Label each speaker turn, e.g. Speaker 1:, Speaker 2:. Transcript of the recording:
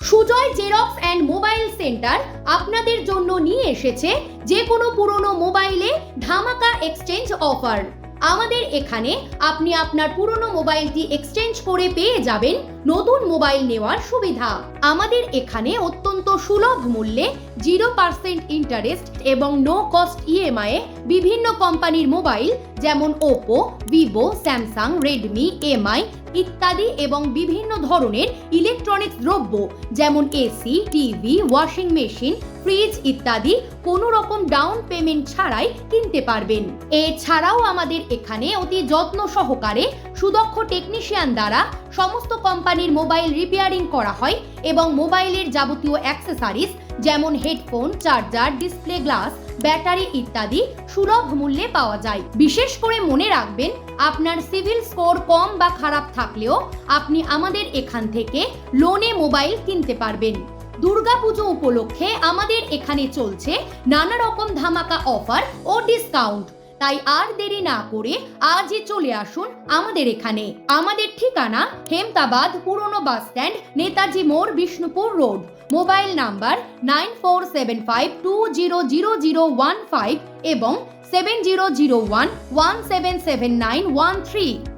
Speaker 1: Sujoy xerox and mobile centre আপনাদের জন্য নিয়ে এসেছে যে কোনো পুরনো মোবাইলে ধামাকা এক্সচেঞ্জ অফার। আমাদের এখানে আপনি আপনার পুরনো মোবাইলটি এক্সচেঞ্জ করে পেয়ে যাবেন নতুন মোবাইল নেওয়ার সুবিধা। আমাদের এখানে অত্যন্ত সুলভ মূল্যে 0% ইন্টারেস্ট এবং নো কস্ট ইএমআই এ বিভিন্ন কোম্পানির মোবাইল যেমন Oppo, Vivo, Samsung, Redmi, MI ইত্যাদি এবং বিভিন্ন ধরনের ইলেকট্রনিক্স দ্রব্য যেমন AC, TV, washing machine, fridge ইত্যাদি কোনো রকম ডাউন পেমেন্ট ছাড়াই কিনতে পারবেন। এছাড়াও আমাদের এখানে অতি যত্ন সহকারে সুদক্ষ টেকনিশিয়ান দ্বারা সমস্ত কোম্পানির মোবাইল রিপেয়ারিং করা হয় এবং মোবাইলের যাবতীয় অ্যাক্সেসরিজ যেমন headphone, charger, display glass, battery ইত্যাদি সুলভ মূল্যে পাওয়া যায়। বিশেষ করে মনে রাখবেন, আপনার সিভিল স্কোর কম বা খারাপ থাকলেও আপনি আমাদের এখান থেকে লোনে মোবাইল কিনতে পারবেন। দুর্গাপুজো উপলক্ষে আমাদের এখানে চলছে নানা রকম ধামাকা অফার ও ডিসকাউন্ট। তাই আর দেরি না করে আজই চলে আসুন আমাদের এখানে। আমাদের ঠিকানা হেমতাবাদ পুরনো বাস স্ট্যান্ড, নেতাজি মোড়, বিষ্ণুপুর রোড। মোবাইল নাম্বার 9475200015 এবং 7001177913।